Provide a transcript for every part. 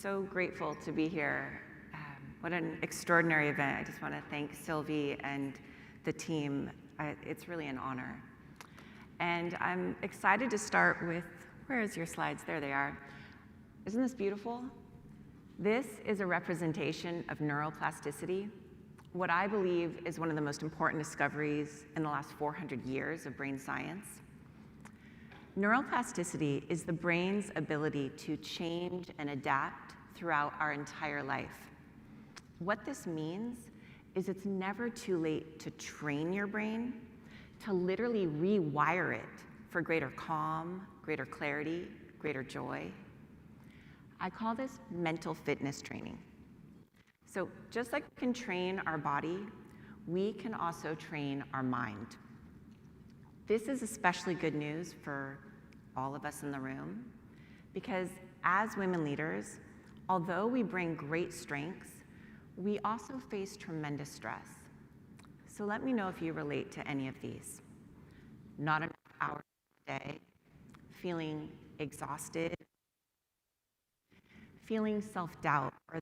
so grateful to be here. What an extraordinary event. I just want to thank Sylvie and the team. It's really an honor. And I'm excited to start with, where is your slides? There they are. Isn't this beautiful? This is a representation of neuroplasticity, what I believe is one of the most important discoveries in the last 400 years of brain science. Neuroplasticity is the brain's ability to change and adapt throughout our entire life. What this means is it's never too late to train your brain, to literally rewire it for greater calm, greater clarity, greater joy. I call this mental fitness training. So just like we can train our body, we can also train our mind. This is especially good news for all of us in the room, because as women leaders, although we bring great strengths, we also face tremendous stress. So let me know if you relate to any of these. Not enough hours a day, feeling exhausted, feeling self-doubt or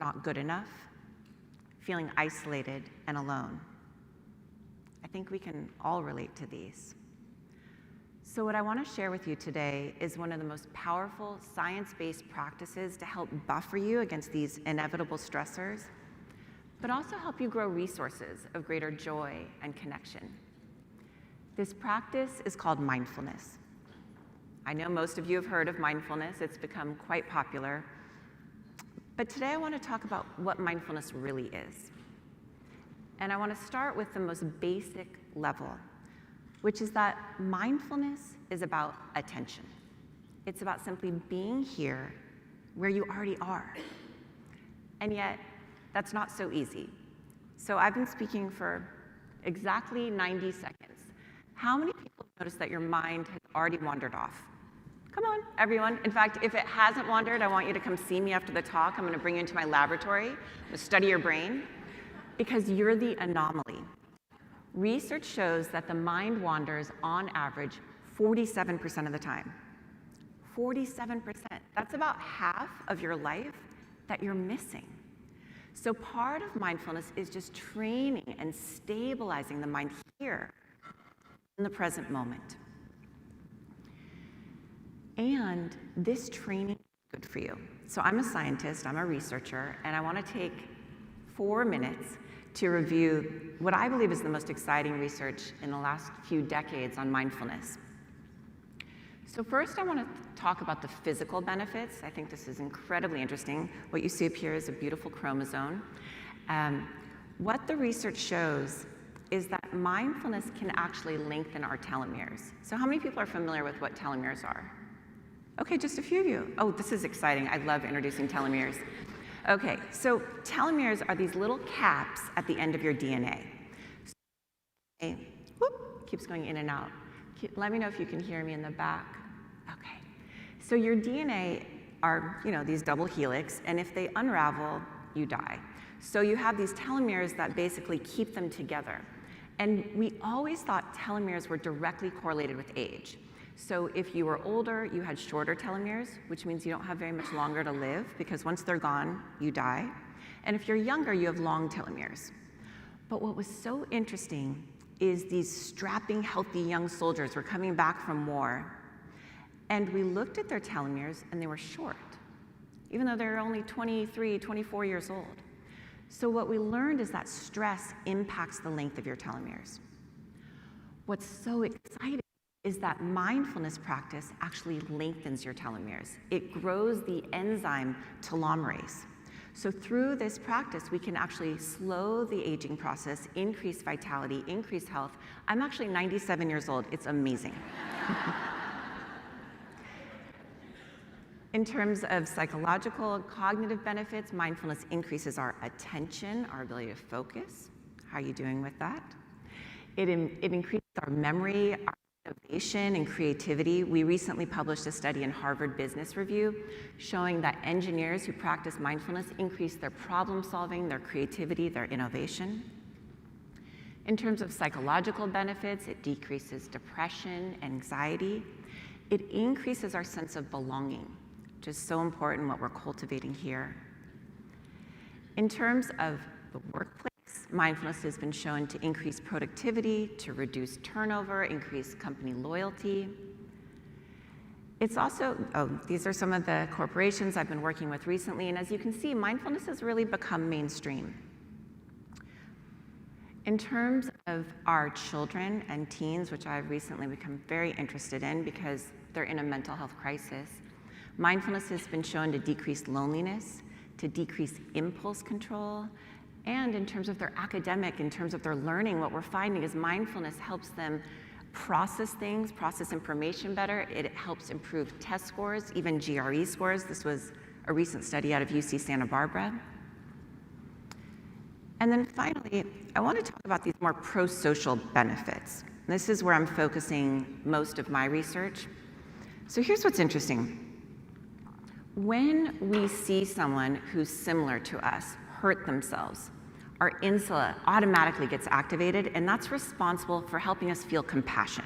not good enough, feeling isolated and alone. I think we can all relate to these. So what I want to share with you today is one of the most powerful science-based practices to help buffer you against these inevitable stressors, but also help you grow resources of greater joy and connection. This practice is called mindfulness. I know most of you have heard of mindfulness. It's become quite popular. But today I want to talk about what mindfulness really is. And I want to start with the most basic level, which is that mindfulness is about attention. It's about simply being here where you already are. And yet, that's not so easy. So I've been speaking for exactly 90 seconds. How many people notice that your mind has already wandered off? Come on, everyone. In fact, if it hasn't wandered, I want you to come see me after the talk. I'm going to bring you into my laboratory to study your brain, because you're the anomaly. Research shows that the mind wanders on average 47% of the time. 47%. That's about half of your life that you're missing. So part of mindfulness is just training and stabilizing the mind here in the present moment. And this training is good for you. So I'm a scientist, I'm a researcher, and I want to take 4 minutes to review what I believe is the most exciting research in the last few decades on mindfulness. So first I want to talk about the physical benefits. I think this is incredibly interesting. What you see up here is a beautiful chromosome. What the research shows is that mindfulness can actually lengthen our telomeres. So how many people are familiar with what telomeres are? Okay, just a few of you. Oh, this is exciting. I love introducing telomeres. Okay, so telomeres are these little caps at the end of your DNA. So, whoop, keeps going in and out. Let me know if you can hear me in the back. Okay, so your DNA are, these double helix, and if they unravel, you die. So you have these telomeres that basically keep them together. And we always thought telomeres were directly correlated with age. So if you were older, you had shorter telomeres, which means you don't have very much longer to live, because once they're gone, you die. And if you're younger, you have long telomeres. But what was so interesting is these strapping, healthy young soldiers were coming back from war. And we looked at their telomeres, and they were short, even though they're only 23, 24 years old. So what we learned is that stress impacts the length of your telomeres. What's so exciting is that mindfulness practice actually lengthens your telomeres. It grows the enzyme telomerase. So through this practice, we can actually slow the aging process, increase vitality, increase health. I'm actually 97 years old. It's amazing. In terms of psychological and cognitive benefits, mindfulness increases our attention, our ability to focus. How are you doing with that? It increases our memory, our innovation and creativity. We recently published a study in Harvard Business Review showing that engineers who practice mindfulness increase their problem solving, their creativity, their innovation. In terms of psychological benefits, it decreases depression, anxiety. It increases our sense of belonging. which is so important what we're cultivating here. In terms of the workplace, mindfulness has been shown to increase productivity, to reduce turnover, increase company loyalty. It's also, these are some of the corporations I've been working with recently, and as you can see, mindfulness has really become mainstream. In terms of our children and teens, which I've recently become very interested in because they're in a mental health crisis, mindfulness has been shown to decrease loneliness, to decrease impulse control, and in terms of their academic, in terms of their learning, what we're finding is mindfulness helps them process things, process information better. It helps improve test scores, even GRE scores. This was a recent study out of UC Santa Barbara. And then finally, I want to talk about these more pro-social benefits. This is where I'm focusing most of my research. So here's what's interesting. When we see someone who's similar to us hurt themselves, our insula automatically gets activated, and that's responsible for helping us feel compassion.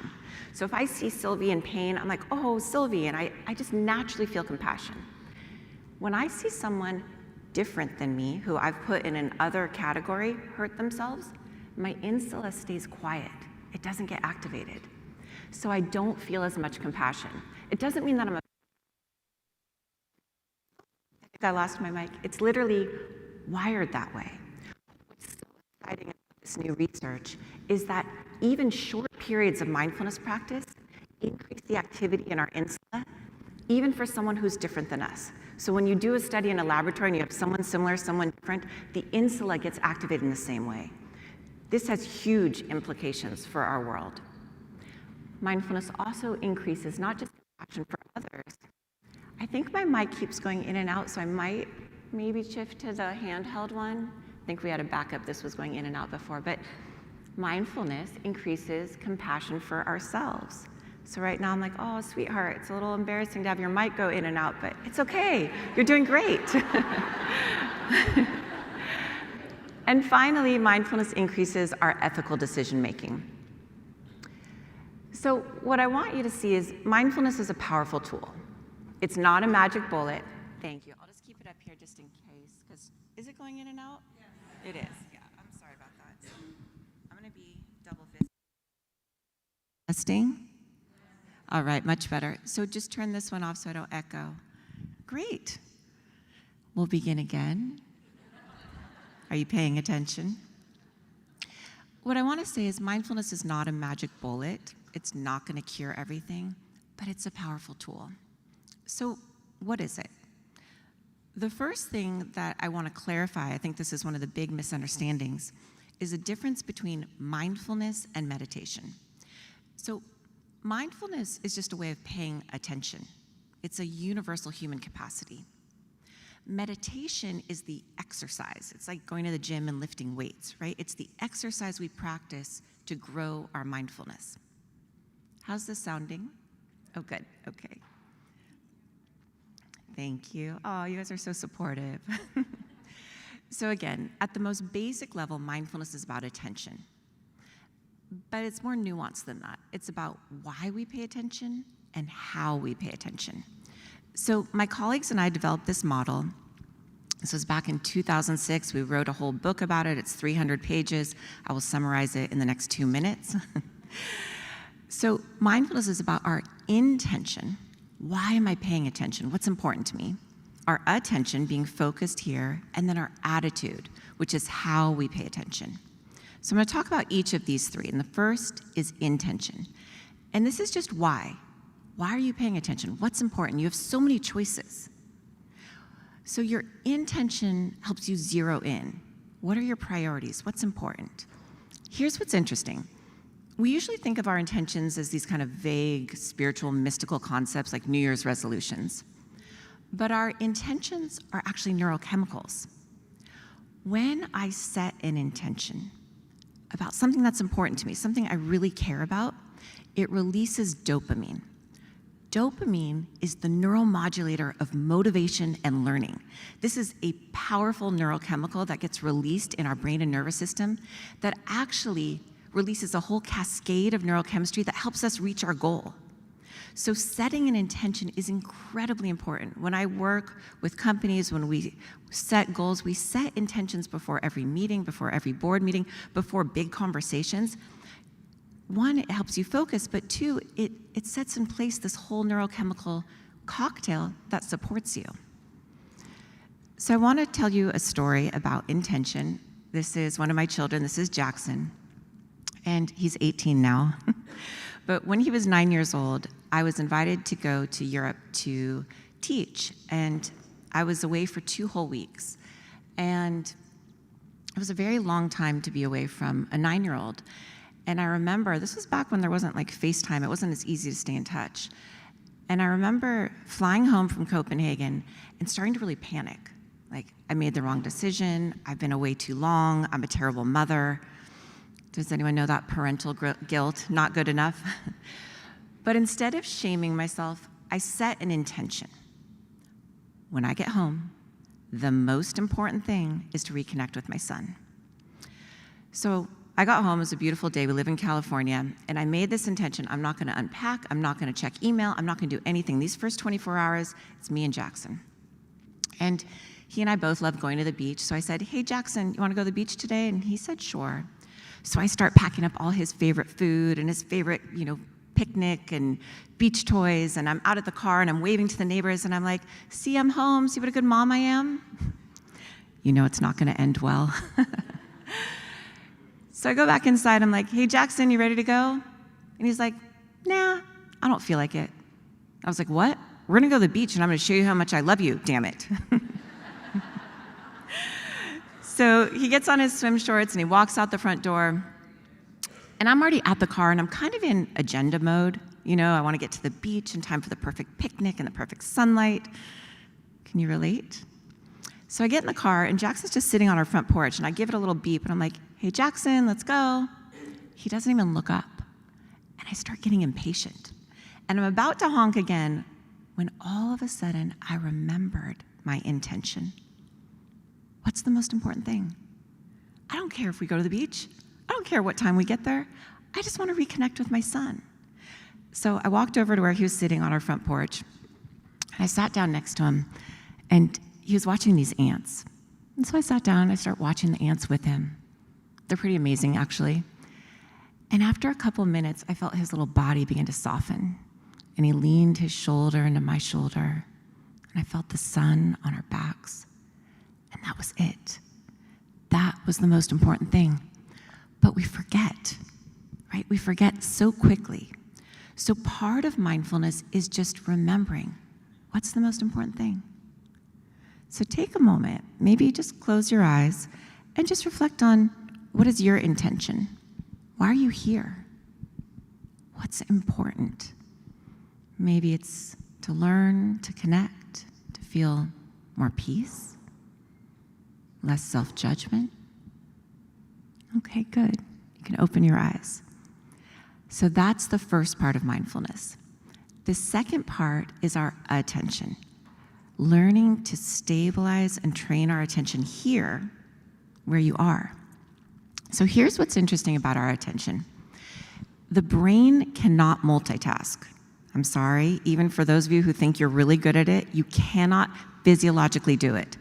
So if I see Sylvie in pain, I'm like, oh, Sylvie, and I just naturally feel compassion. When I see someone different than me, who I've put in an other category, hurt themselves, my insula stays quiet. It doesn't get activated. So I don't feel as much compassion. It doesn't mean that I think I lost my mic. It's literally wired that way. What's so exciting about this new research is that even short periods of mindfulness practice increase the activity in our insula, even for someone who's different than us. So when you do a study in a laboratory and you have someone similar, someone different, the insula gets activated in the same way. This has huge implications for our world. Mindfulness also increases not just compassion for others. I think my mic keeps going in and out, so I might maybe shift to the handheld one. I think we had a backup. This was going in and out before, but mindfulness increases compassion for ourselves. So right now I'm like, oh, sweetheart, it's a little embarrassing to have your mic go in and out, but it's okay. You're doing great. And finally, mindfulness increases our ethical decision-making. So what I want you to see is mindfulness is a powerful tool. It's not a magic bullet. Thank you. I'll just keep it up here just in case, because is it going in and out? Yes. It is. Yeah, I'm sorry about that. So I'm going to be double fisted. Testing. All right, much better. So just turn this one off so I don't echo. Great. We'll begin again. Are you paying attention? What I want to say is mindfulness is not a magic bullet. It's not going to cure everything, but it's a powerful tool. So what is it? The first thing that I want to clarify, I think this is one of the big misunderstandings, is the difference between mindfulness and meditation. So mindfulness is just a way of paying attention. It's a universal human capacity. Meditation is the exercise. It's like going to the gym and lifting weights, right? It's the exercise we practice to grow our mindfulness. How's this sounding? Oh, good. Okay. Thank you. Oh, you guys are so supportive. So again, at the most basic level, mindfulness is about attention. But it's more nuanced than that. It's about why we pay attention and how we pay attention. So my colleagues and I developed this model. This was back in 2006. We wrote a whole book about it. It's 300 pages. I will summarize it in the next 2 minutes. So mindfulness is about our intention. Why am I paying attention? What's important to me? Our attention being focused here, and then our attitude, which is how we pay attention. So I'm going to talk about each of these three, and the first is intention. And this is just why. Why are you paying attention? What's important? You have so many choices. So your intention helps you zero in. What are your priorities? What's important? Here's what's interesting. We usually think of our intentions as these kind of vague, spiritual, mystical concepts like New Year's resolutions. But our intentions are actually neurochemicals. When I set an intention about something that's important to me, something I really care about, it releases dopamine. Dopamine is the neuromodulator of motivation and learning. This is a powerful neurochemical that gets released in our brain and nervous system that actually releases a whole cascade of neurochemistry that helps us reach our goal. So setting an intention is incredibly important. When I work with companies, when we set goals, we set intentions before every meeting, before every board meeting, before big conversations. One, it helps you focus, but two, it sets in place this whole neurochemical cocktail that supports you. So I want to tell you a story about intention. This is one of my children. This is Jackson, and he's 18 now. But when he was 9 years old, I was invited to go to Europe to teach, and I was away for 2 whole weeks. And it was a very long time to be away from a 9-year-old. And I remember, this was back when there wasn't like FaceTime, it wasn't as easy to stay in touch. And I remember flying home from Copenhagen and starting to really panic. Like, I made the wrong decision, I've been away too long, I'm a terrible mother. Does anyone know that parental guilt? Not good enough? But instead of shaming myself, I set an intention. When I get home, the most important thing is to reconnect with my son. So I got home, it was a beautiful day, we live in California, and I made this intention, I'm not gonna unpack, I'm not gonna check email, I'm not gonna do anything. These first 24 hours, it's me and Jackson. And he and I both love going to the beach, so I said, hey Jackson, you wanna go to the beach today? And he said, sure. So I start packing up all his favorite food and his favorite, picnic and beach toys, and I'm out at the car and I'm waving to the neighbors and I'm like, see, I'm home, see what a good mom I am? It's not gonna end well. So I go back inside, I'm like, hey Jackson, you ready to go? And he's like, nah, I don't feel like it. I was like, what? We're gonna go to the beach and I'm gonna show you how much I love you, damn it. So he gets on his swim shorts and he walks out the front door. And I'm already at the car and I'm kind of in agenda mode. I want to get to the beach in time for the perfect picnic and the perfect sunlight. Can you relate? So I get in the car and Jackson's just sitting on our front porch and I give it a little beep and I'm like, hey Jackson, let's go. He doesn't even look up. And I start getting impatient. And I'm about to honk again when all of a sudden I remembered my intention. What's the most important thing? I don't care if we go to the beach. I don't care what time we get there. I just want to reconnect with my son. So I walked over to where he was sitting on our front porch. And I sat down next to him, and he was watching these ants. And so I sat down and I started watching the ants with him. They're pretty amazing, actually. And after a couple minutes, I felt his little body begin to soften. And he leaned his shoulder into my shoulder. And I felt the sun on our backs. And that was it. That was the most important thing. But we forget, right? We forget so quickly. So part of mindfulness is just remembering what's the most important thing. So take a moment, maybe just close your eyes and just reflect on what is your intention? Why are you here? What's important? Maybe it's to learn, to connect, to feel more peace. Less self-judgment? Okay, good. You can open your eyes. So that's the first part of mindfulness. The second part is our attention. Learning to stabilize and train our attention here, where you are. So here's what's interesting about our attention. The brain cannot multitask. I'm sorry, even for those of you who think you're really good at it, you cannot physiologically do it.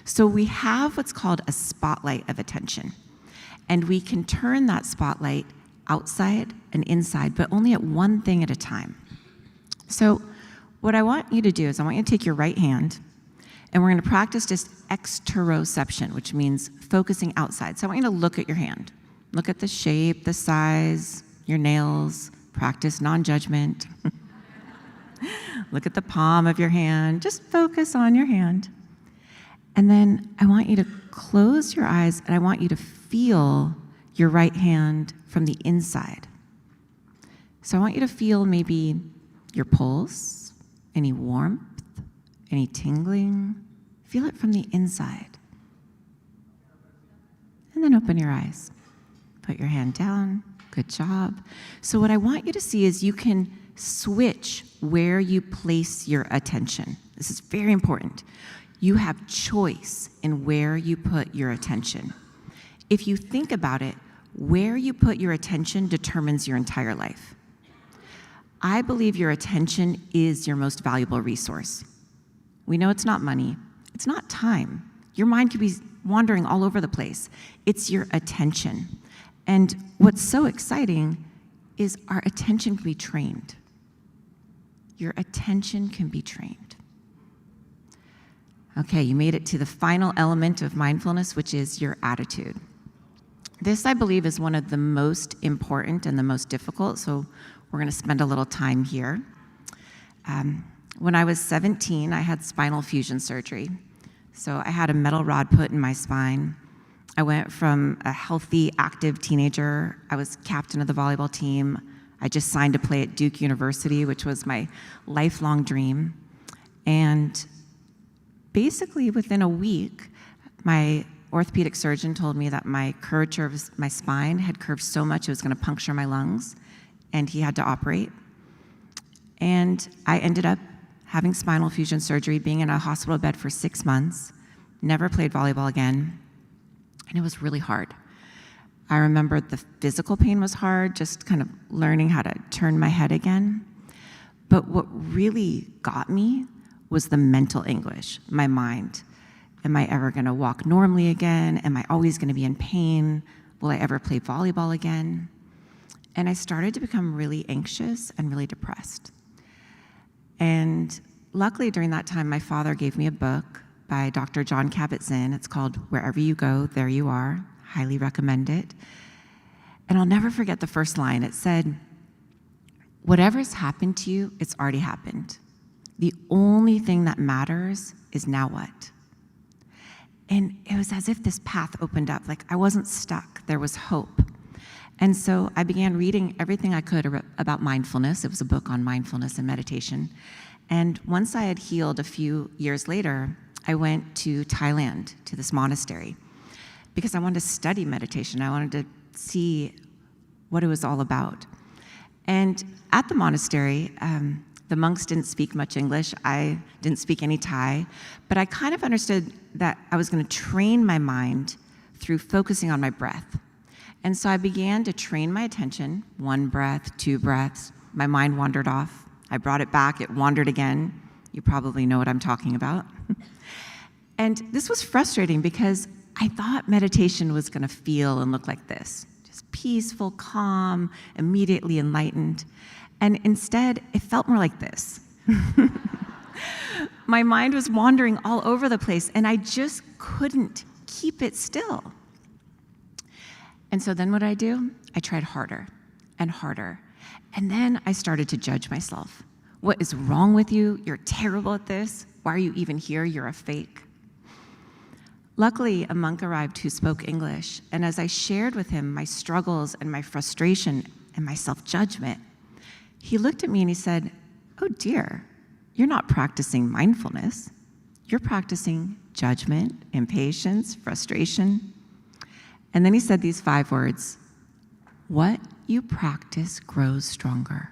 So we have what's called a spotlight of attention. And we can turn that spotlight outside and inside, but only at one thing at a time. So what I want you to do is I want you to take your right hand, and we're going to practice just exteroception, which means focusing outside. So I want you to look at your hand. Look at the shape, the size, your nails. Practice non-judgment. Look at the palm of your hand. Just focus on your hand. And then I want you to close your eyes, and I want you to feel your right hand from the inside. So I want you to feel maybe your pulse, any warmth, any tingling. Feel it from the inside. And then open your eyes. Put your hand down. Good job. So what I want you to see is you can switch where you place your attention. This is very important. You have choice in where you put your attention. If you think about it, where you put your attention determines your entire life. I believe your attention is your most valuable resource. We know it's not money, it's not time. Your mind could be wandering all over the place. It's your attention. And what's so exciting is our attention can be trained. Your attention can be trained. Okay, you made it to the final element of mindfulness, which is your attitude. This, I believe, is one of the most important and the most difficult, so we're going to spend a little time here. When I was 17, I had spinal fusion surgery. So I had a metal rod put in my spine. I went from a healthy, active teenager. I was captain of the volleyball team. I just signed to play at Duke University, which was my lifelong dream. And basically within a week, my orthopedic surgeon told me that my curvature of my spine had curved so much it was going to puncture my lungs, and he had to operate. And I ended up having spinal fusion surgery, being in a hospital bed for 6 months, never played volleyball again, and it was really hard. I remember the physical pain was hard, just kind of learning how to turn my head again. But what really got me was the mental anguish, my mind. Am I ever going to walk normally again? Am I always going to be in pain? Will I ever play volleyball again? And I started to become really anxious and really depressed. And luckily during that time, my father gave me a book by Dr. Jon Kabat-Zinn. It's called Wherever You Go, There You Are. Highly recommend it. And I'll never forget the first line. It said, whatever's happened to you, it's already happened. The only thing that matters is now what? And it was as if this path opened up, like I wasn't stuck, there was hope. And so I began reading everything I could about mindfulness. It was a book on mindfulness and meditation. And once I had healed a few years later, I went to Thailand, to this monastery, because I wanted to study meditation. I wanted to see what it was all about. And at the monastery, the monks didn't speak much English. I didn't speak any Thai, but I kind of understood that I was going to train my mind through focusing on my breath. And so I began to train my attention, 1 breath, 2 breaths. My mind wandered off. I brought it back, it wandered again. You probably know what I'm talking about. And this was frustrating because I thought meditation was going to feel and look like this, just peaceful, calm, immediately enlightened. And instead, it felt more like this. My mind was wandering all over the place, and I just couldn't keep it still. And so then what did I do? I tried harder and harder. And then I started to judge myself. What is wrong with you? You're terrible at this. Why are you even here? You're a fake. Luckily, a monk arrived who spoke English, and as I shared with him my struggles and my frustration and my self-judgment, he looked at me and he said, "Oh dear, you're not practicing mindfulness. You're practicing judgment, impatience, frustration." And then he said these 5 words, "What you practice grows stronger."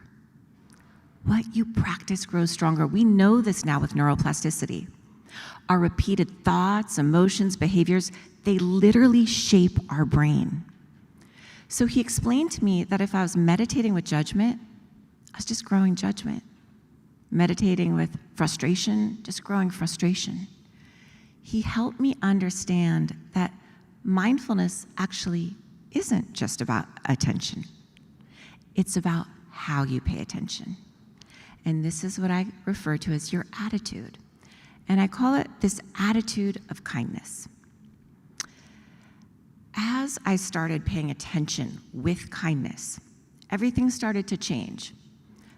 What you practice grows stronger. We know this now with neuroplasticity. Our repeated thoughts, emotions, behaviors, they literally shape our brain. So he explained to me that if I was meditating with judgment, I was just growing judgment. Meditating with frustration, just growing frustration. He helped me understand that mindfulness actually isn't just about attention. It's about how you pay attention. And this is what I refer to as your attitude. And I call it this attitude of kindness. As I started paying attention with kindness, everything started to change.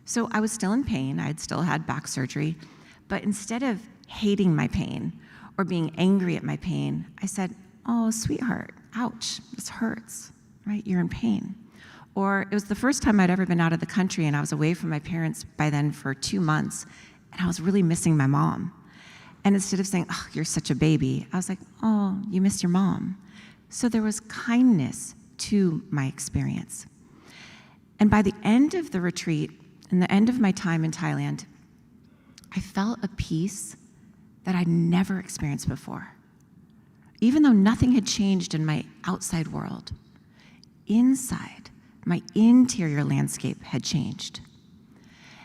So I was still in pain. I had still had back surgery. But instead of hating my pain or being angry at my pain, I said, "Oh, sweetheart, ouch, this hurts, right? You're in pain." Or it was the first time I'd ever been out of the country, and I was away from my parents by then for 2 months, and I was really missing my mom. And instead of saying, "Oh, you're such a baby," I was like, "Oh, you miss your mom." So there was kindness to my experience. And by the end of the retreat, and the end of my time in Thailand, I felt a peace that I'd never experienced before. Even though nothing had changed in my outside world, inside, my interior landscape had changed.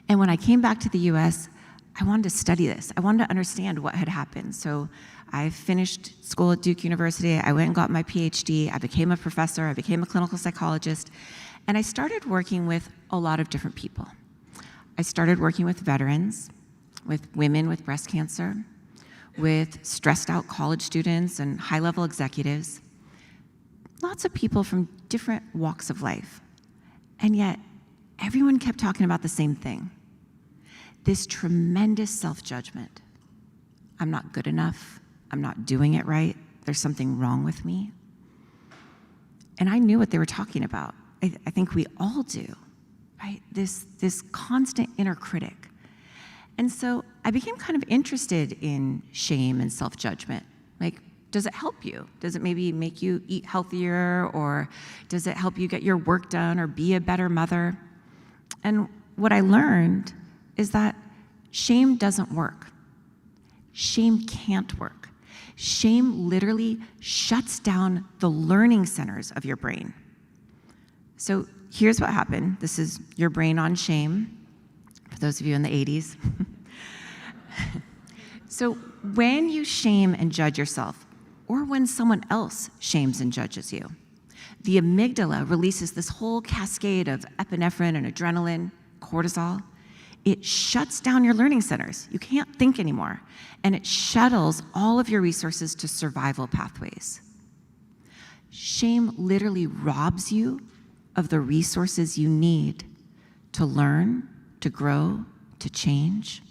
And when I came back to the US, I wanted to study this. I wanted to understand what had happened. So I finished school at Duke University. I went and got my PhD. I became a professor. I became a clinical psychologist. And I started working with a lot of different people. I started working with veterans, with women with breast cancer, with stressed out college students and high-level executives. Lots of people from different walks of life. And yet, everyone kept talking about the same thing. This tremendous self-judgment. I'm not good enough. I'm not doing it right. There's something wrong with me. And I knew what they were talking about. I think we all do, right? This constant inner critic. And so I became kind of interested in shame and self-judgment. Like, does it help you? Does it maybe make you eat healthier, or does it help you get your work done or be a better mother? And what I learned is that shame doesn't work. Shame can't work. Shame literally shuts down the learning centers of your brain. So here's what happened. This is your brain on shame, for those of you in the 80s. So when you shame and judge yourself, or when someone else shames and judges you, the amygdala releases this whole cascade of epinephrine and adrenaline, cortisol. It shuts down your learning centers. You can't think anymore. And it shuttles all of your resources to survival pathways. Shame literally robs you of the resources you need to learn, to grow, to change.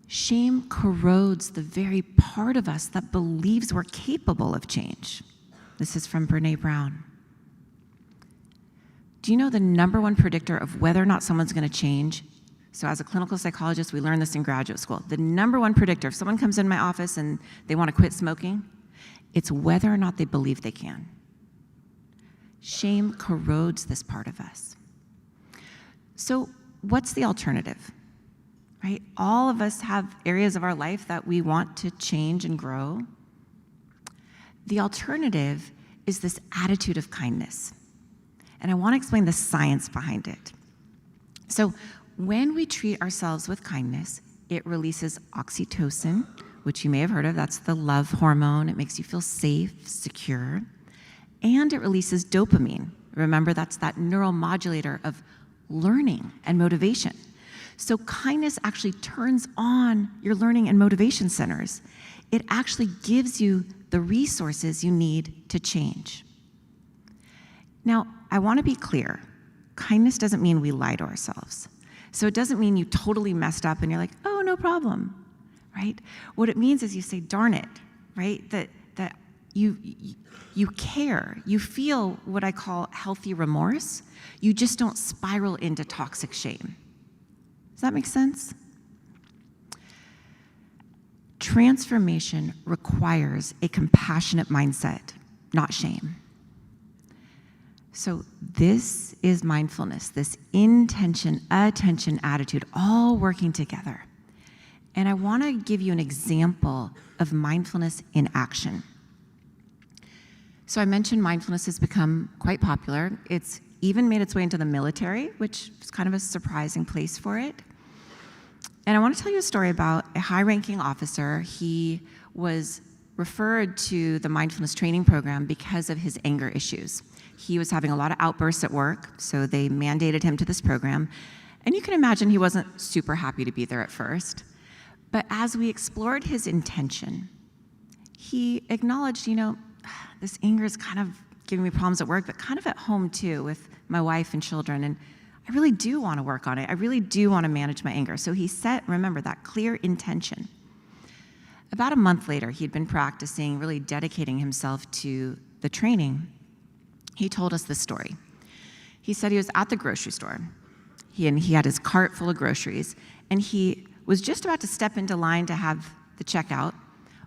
Shame corrodes the very part of us that believes we're capable of change. This is from Brené Brown. Do you know the #1 predictor of whether or not someone's going to change? So as a clinical psychologist, we learn this in graduate school. The #1 predictor, if someone comes in my office and they want to quit smoking, it's whether or not they believe they can. Shame corrodes this part of us. So what's the alternative? Right? All of us have areas of our life that we want to change and grow. The alternative is this attitude of kindness. And I want to explain the science behind it. So when we treat ourselves with kindness, it releases oxytocin, which you may have heard of. That's the love hormone. It makes you feel safe, secure. And it releases dopamine. Remember, that's that neuromodulator of learning and motivation. So kindness actually turns on your learning and motivation centers. It actually gives you the resources you need to change. Now, I want to be clear. Kindness doesn't mean we lie to ourselves. So it doesn't mean you totally messed up and you're like, oh, no problem, right? What it means is you say, darn it, right? That you care. You feel what I call healthy remorse. You just don't spiral into toxic shame. Does that make sense? Transformation requires a compassionate mindset, not shame. So this is mindfulness, this intention, attention, attitude, all working together. And I want to give you an example of mindfulness in action. So I mentioned mindfulness has become quite popular. It's even made its way into the military, which is kind of a surprising place for it. And I want to tell you a story about a high-ranking officer. He was referred to the mindfulness training program because of his anger issues. He was having a lot of outbursts at work, so they mandated him to this program. And you can imagine he wasn't super happy to be there at first. But as we explored his intention, he acknowledged, this anger is kind of giving me problems at work, but kind of at home too with my wife and children. And I really do want to work on it. I really do want to manage my anger. So he set, remember, that clear intention. About a month later, he'd been practicing, really dedicating himself to the training. He told us this story. He said he was at the grocery store. He had his cart full of groceries, and he was just about to step into line to have the checkout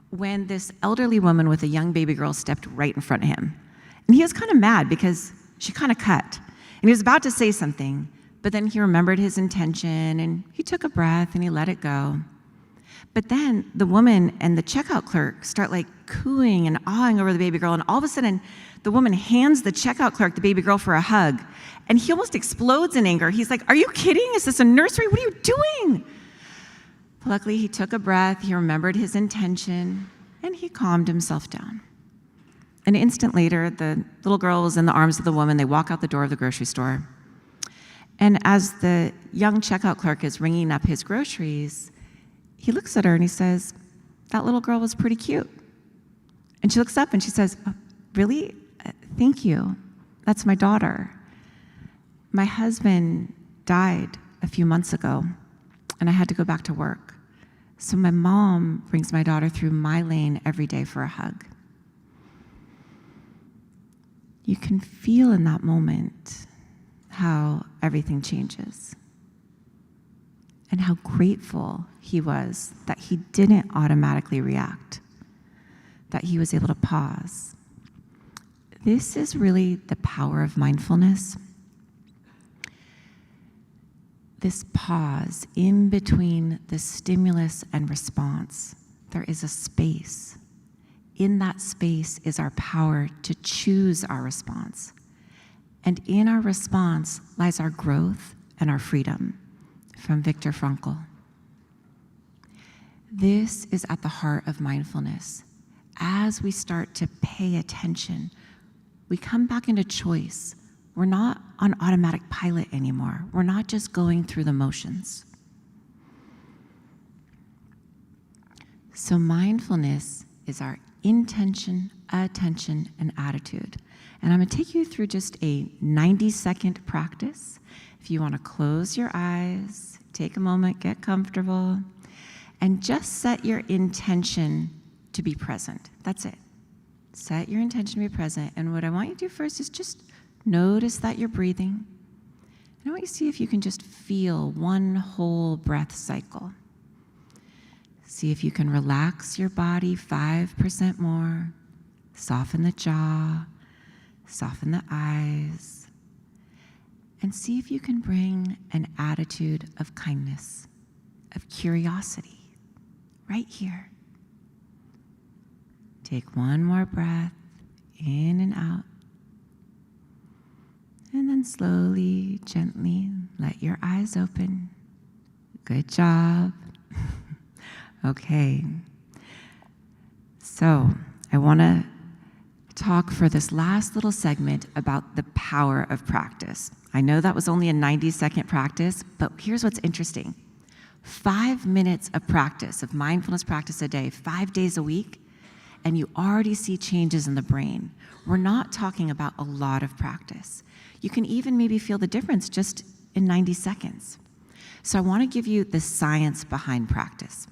when this elderly woman with a young baby girl stepped right in front of him. And he was kind of mad because she kind of cut. And he was about to say something, but then he remembered his intention, and he took a breath, and he let it go. But then the woman and the checkout clerk start like cooing and awing over the baby girl, and all of a sudden the woman hands the checkout clerk the baby girl for a hug, and he almost explodes in anger. He's like, "Are you kidding? Is this a nursery? What are you doing?" Luckily, he took a breath, he remembered his intention, and he calmed himself down. An instant later, the little girl was in the arms of the woman. They walk out the door of the grocery store. And as the young checkout clerk is ringing up his groceries, he looks at her and he says, "That little girl was pretty cute." And she looks up and she says, "Oh, really? Thank you. That's my daughter. My husband died a few months ago, and I had to go back to work. So my mom brings my daughter through my lane every day for a hug." You can feel in that moment how everything changes and how grateful he was that he didn't automatically react, that he was able to pause. This is really the power of mindfulness. This pause in between the stimulus and response, there is a space. In that space is our power to choose our response. And in our response lies our growth and our freedom, from Viktor Frankl. This is at the heart of mindfulness. As we start to pay attention, we come back into choice. We're not on automatic pilot anymore. We're not just going through the motions. So mindfulness is our intention, attention, and attitude. And I'm going to take you through just a 90-second practice. If you want to close your eyes, take a moment, get comfortable, and just set your intention to be present. That's it. Set your intention to be present. And what I want you to do first is just notice that you're breathing. And I want you to see if you can just feel one whole breath cycle. See if you can relax your body 5% more. Soften the jaw, soften the eyes, and see if you can bring an attitude of kindness, of curiosity, right here. Take one more breath in and out. And then slowly, gently, let your eyes open. Good job. Okay. So I want to talk for this last little segment about the power of practice. I know that was only a 90-second practice, but here's what's interesting. 5 minutes of practice, of mindfulness practice a day, 5 days a week, and you already see changes in the brain. We're not talking about a lot of practice. You can even maybe feel the difference just in 90 seconds. So I want to give you the science behind practice.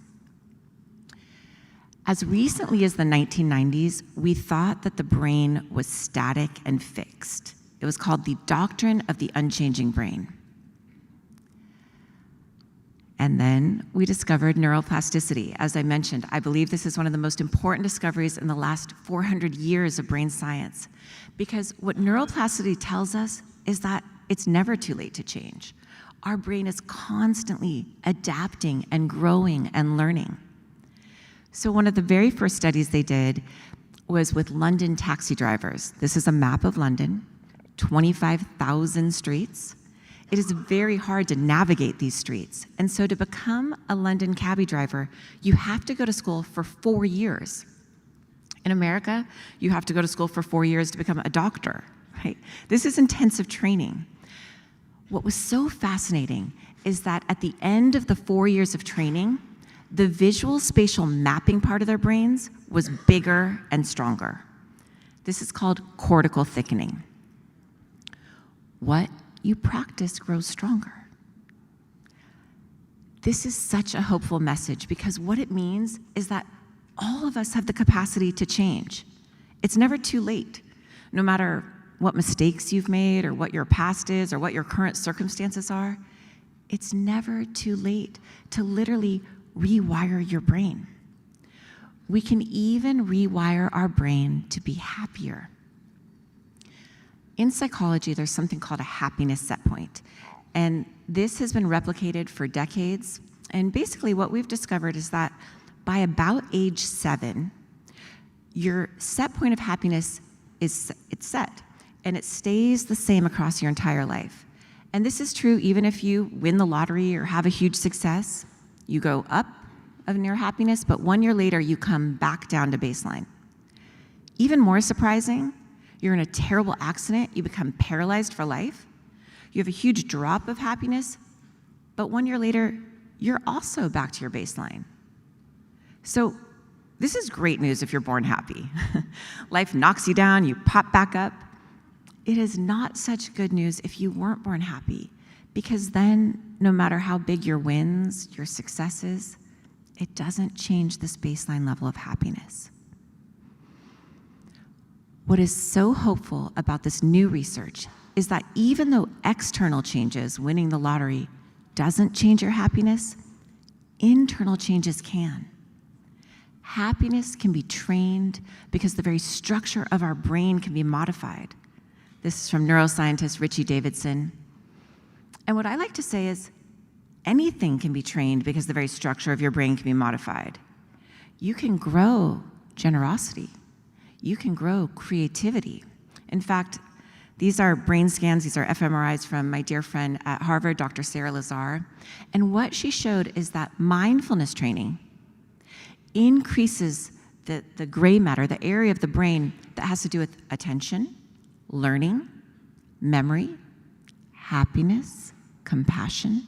As recently as the 1990s, we thought that the brain was static and fixed. It was called the doctrine of the unchanging brain. And then we discovered neuroplasticity. As I mentioned, I believe this is one of the most important discoveries in the last 400 years of brain science, because what neuroplasticity tells us is that it's never too late to change. Our brain is constantly adapting and growing and learning. So one of the very first studies they did was with London taxi drivers. This is a map of London, 25,000 streets. It is very hard to navigate these streets. And so to become a London cabbie driver, you have to go to school for 4 years. In America, you have to go to school for 4 years to become a doctor, right? This is intensive training. What was so fascinating is that at the end of the 4 years of training, the visual spatial mapping part of their brains was bigger and stronger. This is called cortical thickening. What you practice grows stronger. This is such a hopeful message, because what it means is that all of us have the capacity to change. It's never too late. No matter what mistakes you've made or what your past is or what your current circumstances are, it's never too late to literally rewire your brain. We can even rewire our brain to be happier. In psychology, there's something called a happiness set point, and this has been replicated for decades. And basically what we've discovered is that by about age 7, your set point of happiness it's set, and it stays the same across your entire life. And this is true even if you win the lottery or have a huge success. You go up of near happiness, but 1 year later, you come back down to baseline. Even more surprising, you're in a terrible accident, you become paralyzed for life, you have a huge drop of happiness, but 1 year later, you're also back to your baseline. So this is great news if you're born happy. Life knocks you down, you pop back up. It is not such good news if you weren't born happy, because then no matter how big your wins, your successes, it doesn't change this baseline level of happiness. What is so hopeful about this new research is that even though external changes, winning the lottery, doesn't change your happiness, internal changes can. Happiness can be trained because the very structure of our brain can be modified. This is from neuroscientist Richie Davidson. And what I like to say is, anything can be trained because the very structure of your brain can be modified. You can grow generosity. You can grow creativity. In fact, these are brain scans, these are fMRIs from my dear friend at Harvard, Dr. Sarah Lazar. And what she showed is that mindfulness training increases the gray matter, the area of the brain that has to do with attention, learning, memory, happiness, compassion.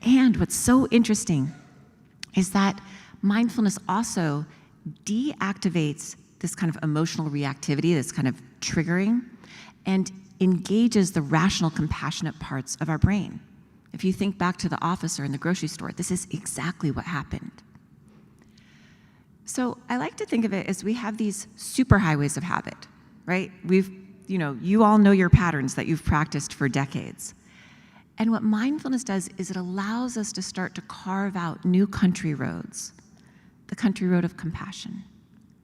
And what's so interesting is that mindfulness also deactivates this kind of emotional reactivity, this kind of triggering, and engages the rational, compassionate parts of our brain. If you think back to the office or in the grocery store, this is exactly what happened. So I like to think of it as we have these superhighways of habit, right? You all know your patterns that you've practiced for decades. And what mindfulness does is it allows us to start to carve out new country roads. The country road of compassion,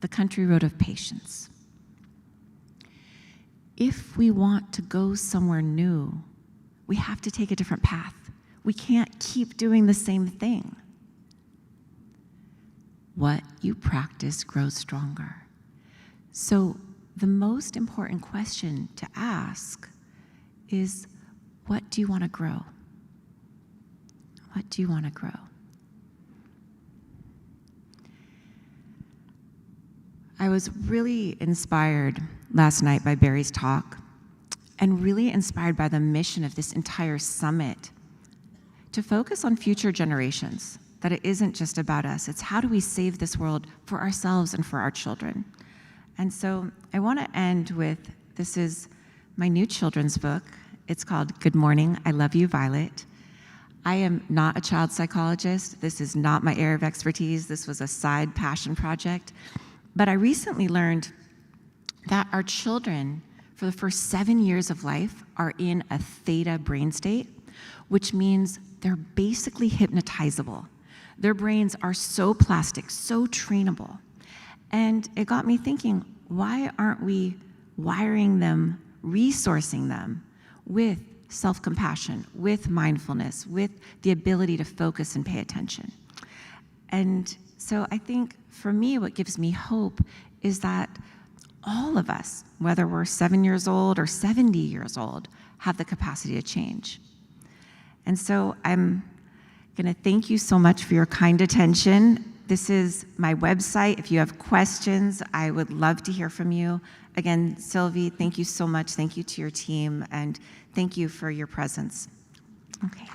the country road of patience. If we want to go somewhere new, we have to take a different path. We can't keep doing the same thing. What you practice grows stronger. So the most important question to ask is, what do you want to grow? What do you want to grow? I was really inspired last night by Barry's talk, and really inspired by the mission of this entire summit to focus on future generations, that it isn't just about us. It's how do we save this world for ourselves and for our children. And so I want to end with, this is my new children's book. It's called Good Morning, I Love You, Violet. I am not a child psychologist. This is not my area of expertise. This was a side passion project. But I recently learned that our children, for the first 7 years of life, are in a theta brain state, which means they're basically hypnotizable. Their brains are so plastic, so trainable. And it got me thinking, why aren't we wiring them, resourcing them with self-compassion, with mindfulness, with the ability to focus and pay attention? And so I think for me, what gives me hope is that all of us, whether we're 7 years old or 70 years old, have the capacity to change. And so I'm going to thank you so much for your kind attention. This is my website. If you have questions, I would love to hear from you. Again, Sylvie, thank you so much. Thank you to your team, and thank you for your presence. Okay.